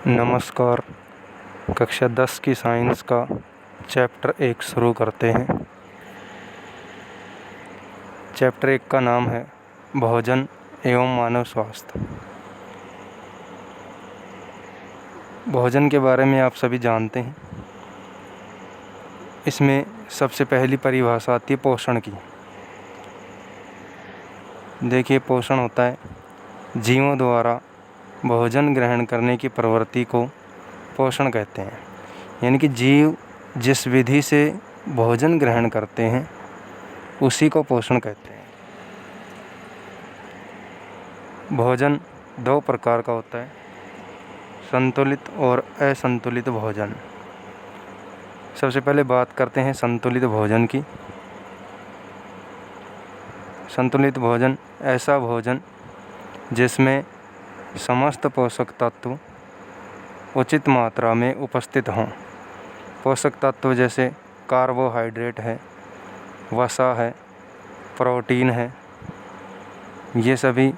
नमस्कार। कक्षा 10 की साइंस का चैप्टर 1 शुरू करते हैं। चैप्टर 1 का नाम है भोजन एवं मानव स्वास्थ्य। भोजन के बारे में आप सभी जानते हैं। इसमें सबसे पहली परिभाषा आती है पोषण की। देखिए, पोषण होता है जीवों द्वारा भोजन ग्रहण करने की प्रवृत्ति को पोषण कहते हैं। यानी कि जीव जिस विधि से भोजन ग्रहण करते हैं उसी को पोषण कहते हैं। भोजन दो प्रकार का होता है, संतुलित और असंतुलित भोजन। सबसे पहले बात करते हैं संतुलित भोजन की। संतुलित भोजन ऐसा भोजन जिसमें समस्त पोषक तत्व उचित मात्रा में उपस्थित हों। पोषक तत्व जैसे कार्बोहाइड्रेट है, वसा है, प्रोटीन है, ये सभी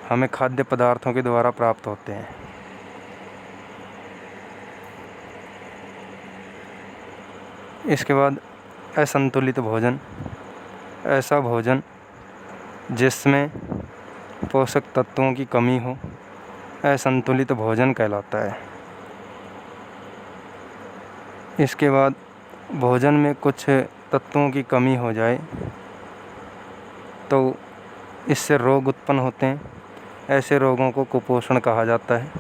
हमें खाद्य पदार्थों के द्वारा प्राप्त होते हैं। इसके बाद असंतुलित भोजन ऐसा भोजन जिसमें पोषक तत्वों की कमी हो, असंतुलित भोजन कहलाता है। इसके बाद भोजन में कुछ तत्वों की कमी हो जाए तो इससे रोग उत्पन्न होते हैं। ऐसे रोगों को कुपोषण कहा जाता है।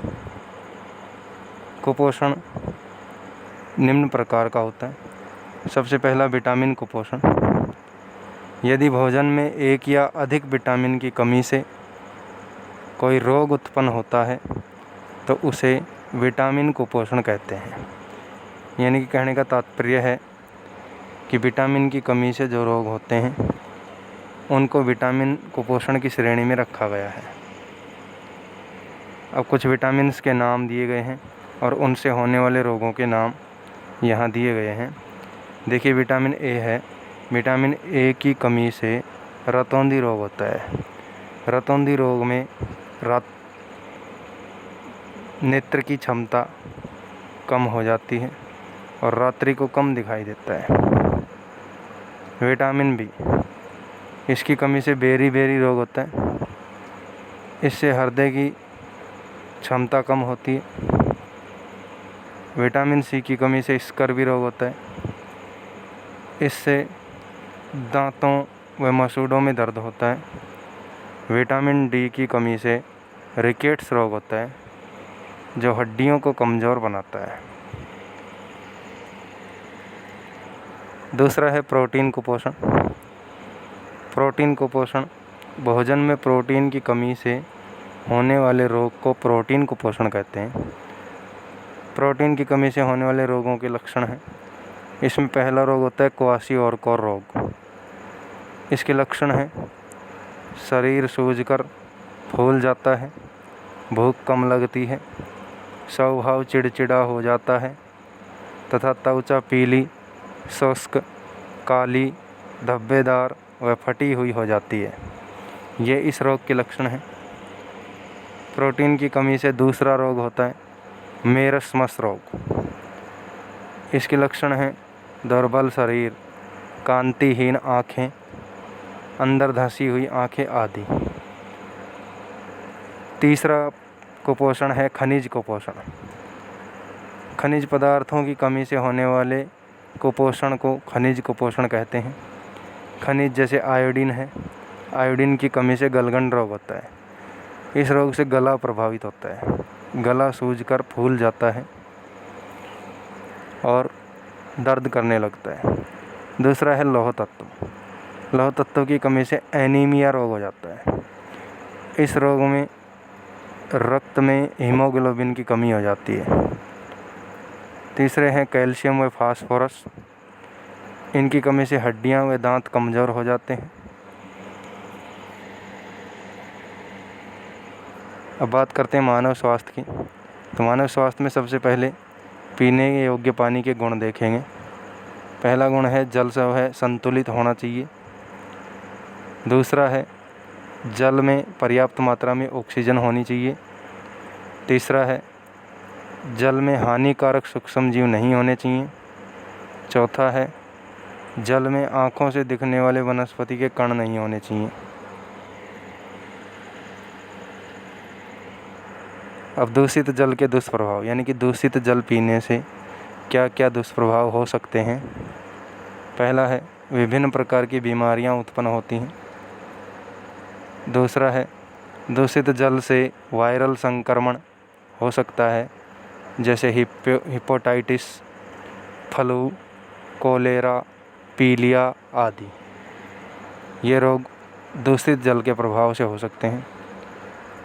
कुपोषण निम्न प्रकार का होता है। सबसे पहला विटामिन कुपोषण। यदि भोजन में एक या अधिक विटामिन की कमी से कोई रोग उत्पन्न होता है तो उसे विटामिन कुपोषण कहते हैं। यानी कि कहने का तात्पर्य है कि विटामिन की कमी से जो रोग होते हैं उनको विटामिन कुपोषण की श्रेणी में रखा गया है। अब कुछ विटामिन्स के नाम दिए गए हैं और उनसे होने वाले रोगों के नाम यहाँ दिए गए हैं। देखिए, विटामिन ए है। विटामिन ए की कमी से रतौंधी रोग होता है। रतौंधी रोग में नेत्र की क्षमता कम हो जाती है और रात्रि को कम दिखाई देता है। विटामिन बी, इसकी कमी से बेरी रोग होता है। इससे हृदय की क्षमता कम होती है। विटामिन सी की कमी से स्कर्वी रोग होता है। इससे दांतों व मसूड़ों में दर्द होता है। विटामिन डी की कमी से रिकेट्स रोग होता है जो हड्डियों को कमज़ोर बनाता है। दूसरा है प्रोटीन कुपोषण। प्रोटीन कुपोषण भोजन में प्रोटीन की कमी से होने वाले रोग को प्रोटीन कुपोषण कहते हैं। प्रोटीन की कमी से होने वाले रोगों के लक्षण हैं। इसमें पहला रोग होता है क्वाशियोरकोर रोग। इसके लक्षण हैं शरीर सूजकर फूल जाता है, भूख कम लगती है, स्वभाव चिड़चिड़ा हो जाता है तथा त्वचा पीली, शुष्क, काली, धब्बेदार व फटी हुई हो जाती है। ये इस रोग के लक्षण हैं। प्रोटीन की कमी से दूसरा रोग होता है मेरस्मस रोग। इसके लक्षण हैं दुर्बल शरीर, कांतिहीन आँखें, अंदर धंसी हुई आँखें आदि। तीसरा कुपोषण है खनिज कुपोषण। खनिज पदार्थों की कमी से होने वाले कुपोषण को खनिज कुपोषण कहते हैं। खनिज जैसे आयोडीन है। आयोडीन की कमी से गलगंड रोग होता है। इस रोग से गला प्रभावित होता है, गला सूजकर फूल जाता है और दर्द करने लगता है। दूसरा है लौह तत्व। लौह तत्व की कमी से एनीमिया रोग हो जाता है। इस रोग में रक्त में हीमोग्लोबिन की कमी हो जाती है। तीसरे हैं कैल्शियम व फास्फोरस। इनकी कमी से हड्डियां व दांत कमज़ोर हो जाते हैं। अब बात करते हैं मानव स्वास्थ्य की। तो मानव स्वास्थ्य में सबसे पहले पीने योग्य पानी के गुण देखेंगे। पहला गुण है जल जो है संतुलित होना चाहिए। दूसरा है जल में पर्याप्त मात्रा में ऑक्सीजन होनी चाहिए। तीसरा है जल में हानिकारक सूक्ष्म जीव नहीं होने चाहिए। चौथा है जल में आँखों से दिखने वाले वनस्पति के कण नहीं होने चाहिए। अब दूषित जल के दुष्प्रभाव, यानी कि दूषित जल पीने से क्या क्या दुष्प्रभाव हो सकते हैं। पहला है विभिन्न प्रकार की बीमारियां उत्पन्न होती हैं। दूसरा है दूषित जल से वायरल संक्रमण हो सकता है, जैसे हिपेटाइटिस, फ्लू, कोलेरा, पीलिया आदि। ये रोग दूषित जल के प्रभाव से हो सकते हैं।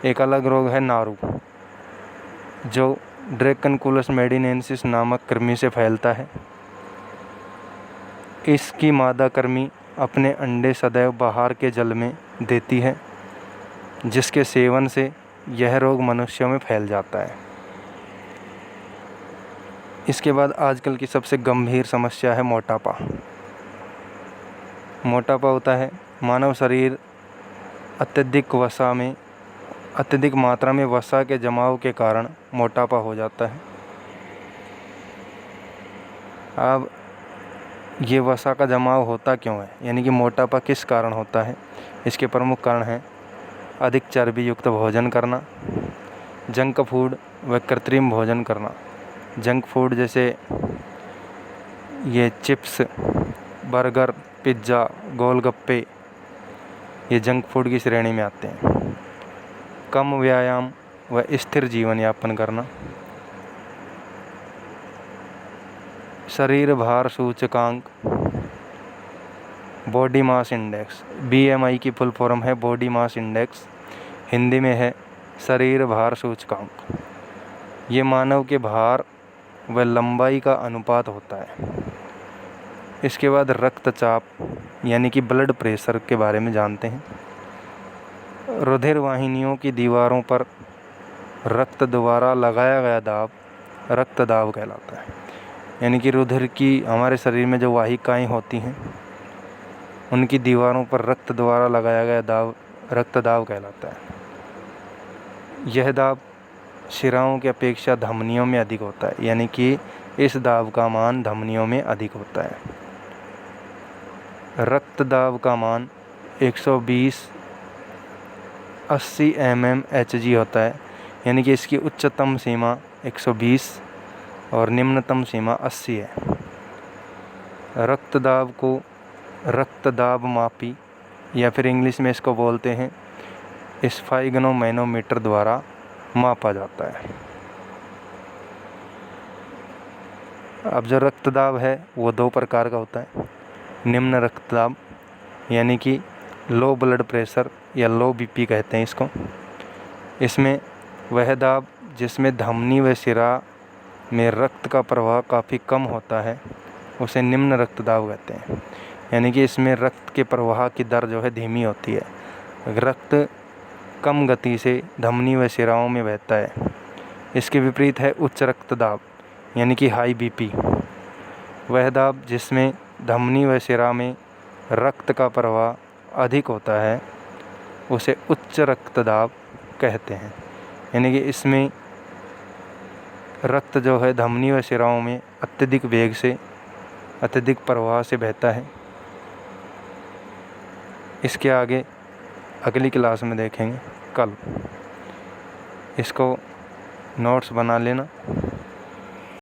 एक अलग रोग है नारू, जो ड्रैकनकुलस मेडिनेंसिस नामक कृमि से फैलता है। इसकी मादा कृमि अपने अंडे सदैव बाहर के जल में देती है, जिसके सेवन से यह रोग मनुष्यों में फैल जाता है। इसके बाद आजकल की सबसे गंभीर समस्या है मोटापा। मोटापा होता है मानव शरीर अत्यधिक मात्रा में वसा के जमाव के कारण मोटापा हो जाता है। अब ये वसा का जमाव होता क्यों है, यानी कि मोटापा किस कारण होता है। इसके प्रमुख कारण हैं अधिक चर्बी युक्त भोजन करना, जंक फूड व कृत्रिम भोजन करना। जंक फूड जैसे ये चिप्स, बर्गर, पिज़्ज़ा, गोलगप्पे, ये जंक फूड की श्रेणी में आते हैं। कम व्यायाम व स्थिर जीवन यापन करना। शरीर भार सूचकांक, बॉडी मास इंडेक्स, BMI की फुल फॉर्म है बॉडी मास इंडेक्स, हिंदी में है शरीर भार सूचकांक। ये मानव के भार व लंबाई का अनुपात होता है। इसके बाद रक्तचाप, यानी कि ब्लड प्रेशर के बारे में जानते हैं। रुधिर वाहिनियों की दीवारों पर रक्त द्वारा लगाया गया दाब रक्तदाब कहलाता है। यानी कि रुधिर की हमारे शरीर में जो वाहिकाएं होती हैं, उनकी दीवारों पर रक्त द्वारा लगाया गया दाब रक्तदाब कहलाता है। यह दाब शिराओं की अपेक्षा धमनियों में अधिक होता है, यानी कि इस दाब का मान धमनियों में अधिक होता है। रक्तदाब का मान 120/80 mmHg होता है, यानी कि इसकी उच्चतम सीमा 120 और निम्नतम सीमा 80 है। रक्तदाब को रक्तदाब मापी या फिर इंग्लिश में इसको बोलते हैं स्फाइग्नोमैनोमीटर द्वारा मापा जाता है। अब जो रक्तदाब है वो दो प्रकार का होता है। निम्न रक्तदाब, यानी कि लो ब्लड प्रेशर या लो BP कहते हैं इसको। इसमें वह दाब जिसमें धमनी व शिरा में रक्त का प्रवाह काफ़ी कम होता है, उसे निम्न रक्तदाब कहते हैं। यानी कि इसमें रक्त के प्रवाह की दर जो है धीमी होती है, रक्त कम गति से धमनी व शिराओं में बहता है। इसके विपरीत है उच्च रक्तदाब, यानी कि हाई BP। वह दाब जिसमें धमनी व शिरा में रक्त का प्रवाह अधिक होता है, उसे उच्च रक्तदाब कहते हैं। यानी कि इसमें रक्त जो है धमनी व शिराओं में अत्यधिक वेग से, अत्यधिक प्रवाह से बहता है। इसके आगे अगली क्लास में देखेंगे कल। इसको नोट्स बना लेना।